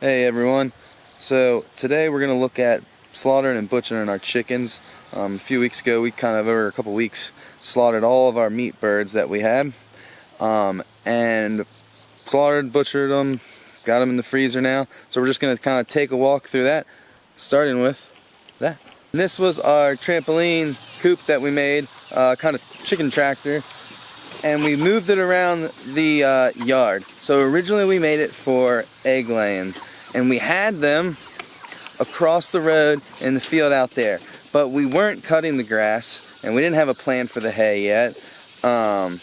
Hey everyone, so today we're going to look at slaughtering and butchering our chickens. A few weeks ago, over a couple weeks, slaughtered all of our meat birds that we had, and slaughtered, butchered them, got them in the freezer now. So we're just going to kind of take a walk through that, starting with that. And this was our trampoline coop that we made, kind of chicken tractor, and we moved it around the yard. So originally we made it for egg laying, and we had them across the road in the field out there, but we weren't cutting the grass and we didn't have a plan for the hay yet, and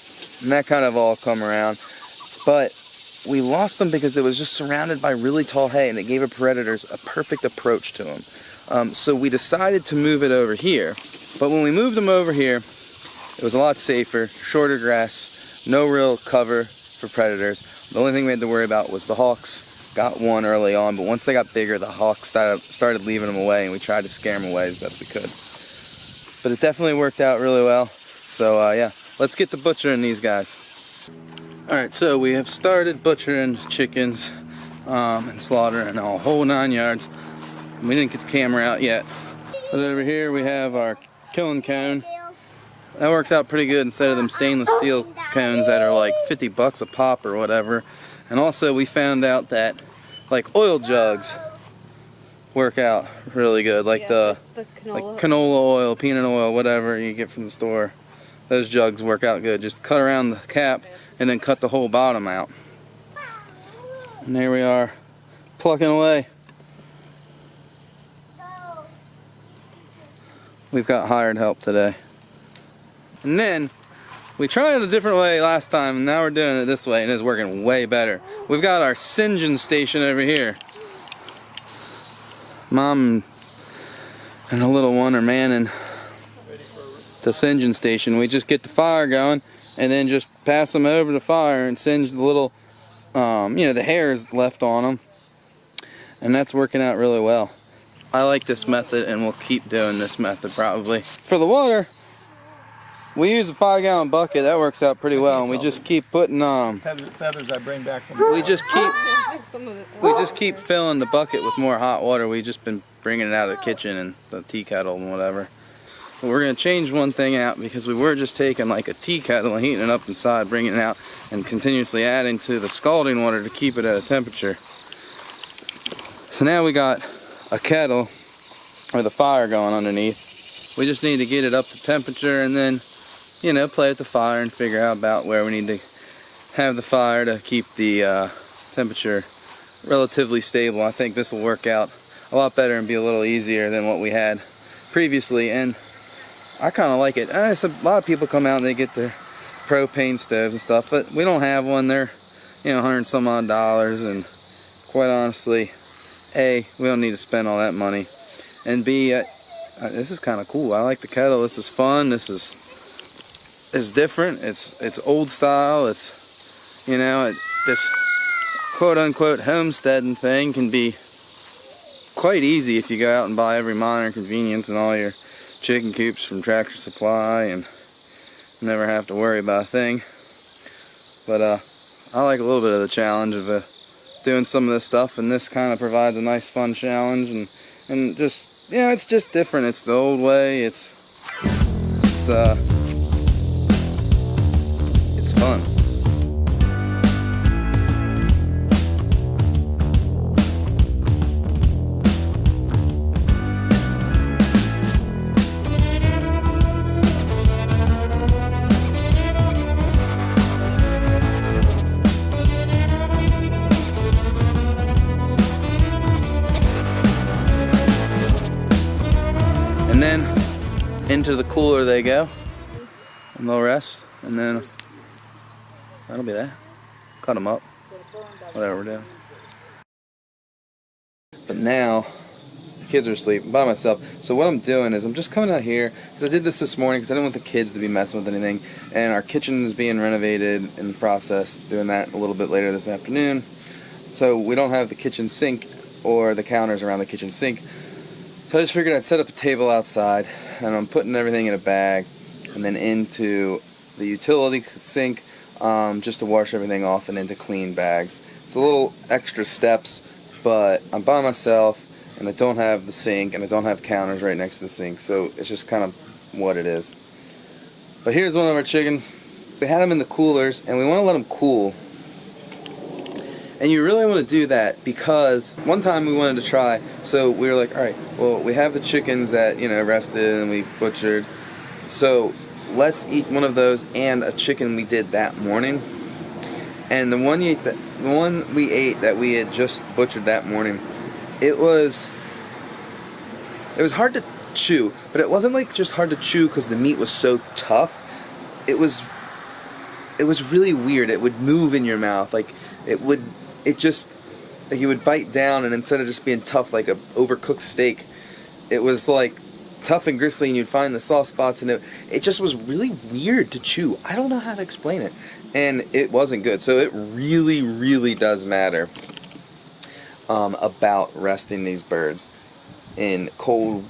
that kind of all come around. But we lost them because it was just surrounded by really tall hay, and it gave our predators a perfect approach to them. So we decided to move it over here, but when we moved them over here, it was a lot safer, shorter grass, no real cover for predators. The only thing we had to worry about was the hawks. Got one early on, but once they got bigger, the hawks started leaving them away, and we tried to scare them away as best we could. But it definitely worked out really well. So yeah, let's get to butchering these guys. Alright, so we have started butchering chickens and slaughtering a whole 9 yards. We didn't get the camera out yet. But over here we have our killing cone. That works out pretty good instead of them stainless steel cones that are like 50 bucks a pop or whatever. And also we found out that like oil jugs work out really good, like the canola oil, peanut oil, whatever you get from the store. Those jugs work out good. Just cut around the cap and then cut the whole bottom out. And there we are, plucking away. We've got hired help today. And then we tried it a different way last time, and now we're doing it this way, and it's working way better. We've got our singeing station over here. Mom and a little one are manning the singeing station. We just get the fire going, and then just pass them over the fire and singe the little, the hairs left on them. And that's working out really well. I like this method, and we'll keep doing this method probably. For the water, we use a 5-gallon bucket. That works out pretty well, and we just keep putting feathers I bring back from. We just keep filling the bucket with more hot water. We've just been bringing it out of the kitchen and the tea kettle and whatever. But we're gonna change one thing out, because we were just taking like a tea kettle and heating it up inside, bringing it out, and continuously adding to the scalding water to keep it at a temperature. So now we got a kettle or the fire going underneath. We just need to get it up to temperature, and then play with the fire and figure out about where we need to have the fire to keep the temperature relatively stable. I think this will work out a lot better and be a little easier than what we had previously, and I kind of like it. A lot of people come out and they get their propane stoves and stuff, but we don't have one. They're $100 some odd, and quite honestly, A, we don't need to spend all that money, and B, this is kind of cool. I like the kettle. This is fun. This is different. It's old style. It's this quote unquote homesteading thing can be quite easy if you go out and buy every minor convenience and all your chicken coops from Tractor Supply and never have to worry about a thing. But I like a little bit of the challenge of doing some of this stuff, and this kind of provides a nice fun challenge, and just it's just different. It's the old way. It's fun. And then into the cooler they go, and they'll rest, and then that'll be that. Cut them up, whatever we're doing. But now the kids are asleep, I'm by myself. So what I'm doing is I'm just coming out here, because I did this morning because I didn't want the kids to be messing with anything, and our kitchen is being renovated in the process, doing that a little bit later this afternoon. So we don't have the kitchen sink or the counters around the kitchen sink. So I just figured I'd set up a table outside, and I'm putting everything in a bag and then into the utility sink just to wash everything off and into clean bags. It's a little extra steps, but I'm by myself, and I don't have the sink, and I don't have counters right next to the sink, so it's just kind of what it is. But here's one of our chickens. We had them in the coolers, and we want to let them cool. And you really want to do that because one time we wanted to try, so we were like, alright, well, we have the chickens that, you know, rested and we butchered, so let's eat one of those and a chicken we did that morning. And the one we ate that we had just butchered that morning, it was hard to chew, but it wasn't like just hard to chew because the meat was so tough. It was really weird. It would move in your mouth, like you would bite down, and instead of just being tough like a overcooked steak, it was like tough and gristly, and you'd find the soft spots, and it just was really weird to chew. I don't know how to explain it, and it wasn't good. So it really, really does matter about resting these birds in cold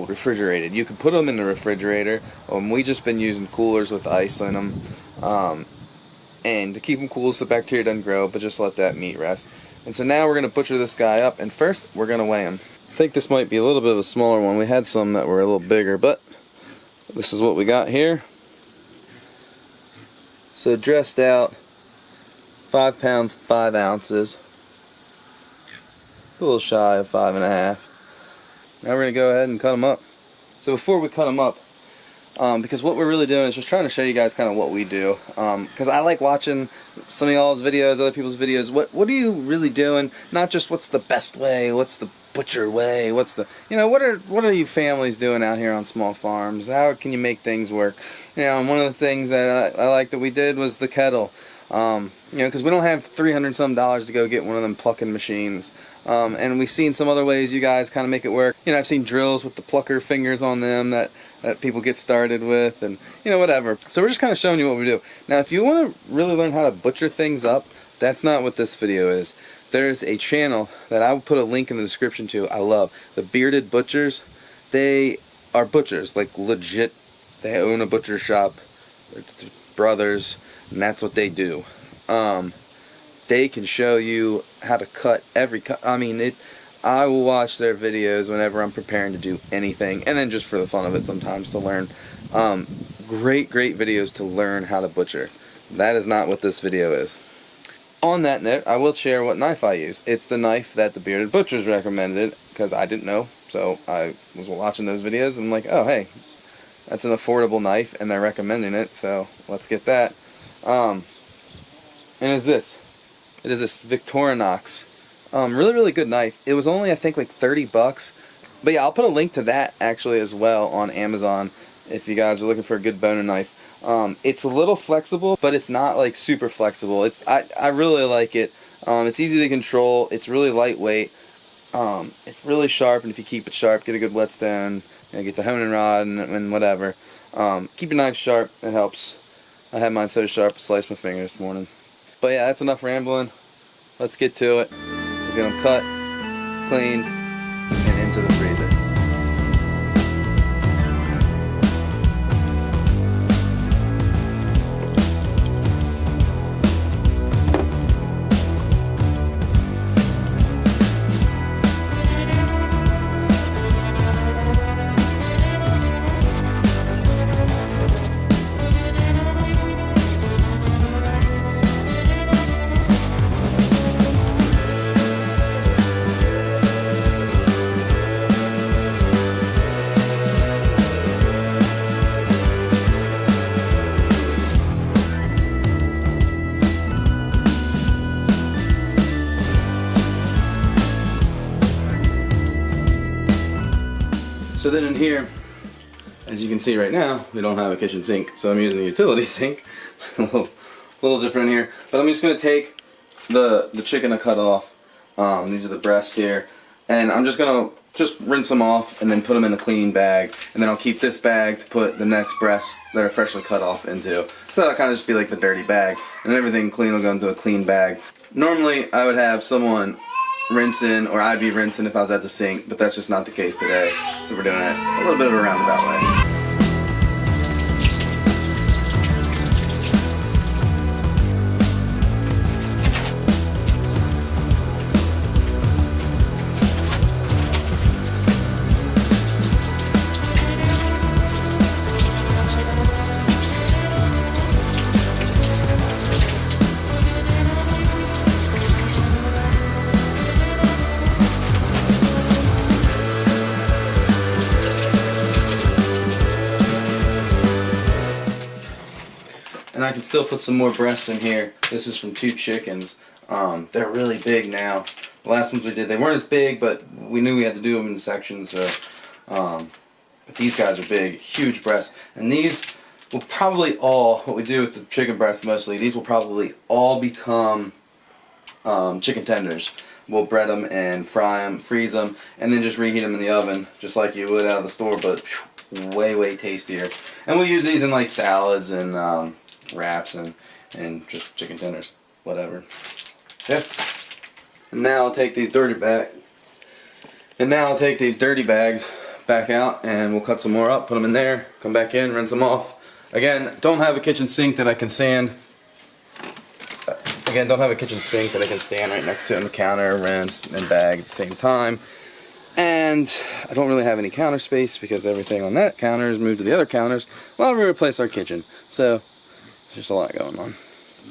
refrigerated. You can put them in the refrigerator. We just been using coolers with ice in them, and to keep them cool so the bacteria doesn't grow, but just let that meat rest. And so now we're going to butcher this guy up, and first we're going to weigh him. I think this might be a little bit of a smaller one. We had some that were a little bigger, but this is what we got here. So dressed out, 5 pounds 5 ounces, a little shy of 5.5. Now we're going to go ahead and cut them up. So before we cut them up, because what we're really doing is just trying to show you guys kind of what we do, because I like watching some of y'all's videos, other people's videos. What are you really doing? Not just what's the best way, what's the butcher way, what's the, you know, what are you families doing out here on small farms? How can you make things work? You know, and one of the things that I like that we did was the kettle. You know, because we don't have $300 some to go get one of them plucking machines. And we've seen some other ways you guys kind of make it work. You know, I've seen drills with the plucker fingers on them that people get started with, and, you know, whatever. So we're just kind of showing you what we do. Now, if you want to really learn how to butcher things up, that's not what this video is. There's a channel that I will put a link in the description to. I love the Bearded Butchers. They are butchers, like legit. They own a butcher shop. They're brothers, and that's what they do. They can show you how to cut every cut. I mean, I will watch their videos whenever I'm preparing to do anything, and then just for the fun of it sometimes to learn. Great videos to learn how to butcher. That is not what this video is. On that note, I will share what knife I use. It's the knife that the Bearded Butchers recommended, because I didn't know. So I was watching those videos and I'm like, oh hey, that's an affordable knife and they're recommending it, so let's get that. And it's this. It is this Victorinox. Really good knife. It was only, I think, like $30. But yeah, I'll put a link to that actually as well on Amazon if you guys are looking for a good boner knife. It's a little flexible, but it's not like super flexible. I really like it. It's easy to control. It's really lightweight. It's really sharp, and if you keep it sharp, get a good whetstone, you know, get the honing rod and whatever. Keep your knife sharp. It helps. I had mine so sharp I sliced my finger this morning. But yeah, that's enough rambling. Let's get to it. We'll get them cut, cleaned, and into the freezer. So then in here, as you can see right now, we don't have a kitchen sink, so I'm using the utility sink. A little different here, but I'm just going to take the chicken I cut off. These are the breasts here, and I'm just going to rinse them off and then put them in a clean bag, and then I'll keep this bag to put the next breasts that are freshly cut off into. So that'll kind of just be like the dirty bag, and everything clean will go into a clean bag. Normally I would have someone rinsing, or I'd be rinsing if I was at the sink, but that's just not the case today, so we're doing it a little bit of a roundabout way. still put some more breasts in here. This is from 2 chickens. They're really big now. The last ones we did, they weren't as big, but we knew we had to do them in sections. But these guys are big, huge breasts. And these will probably all, what we do with the chicken breasts mostly, these will probably all become chicken tenders. We'll bread them and fry them, freeze them, and then just reheat them in the oven, just like you would out of the store, but way, way tastier. And we'll use these in like salads and wraps and just chicken tenders, whatever. Yeah. And now I'll take these dirty bags back out, and we'll cut some more up, put them in there, come back in, rinse them off. Again, don't have a kitchen sink that I can stand. Again, don't have a kitchen sink that I can stand right next to on the counter, rinse and bag at the same time. And I don't really have any counter space because everything on that counter is moved to the other counters while we replace our kitchen. So, there's just a lot going on.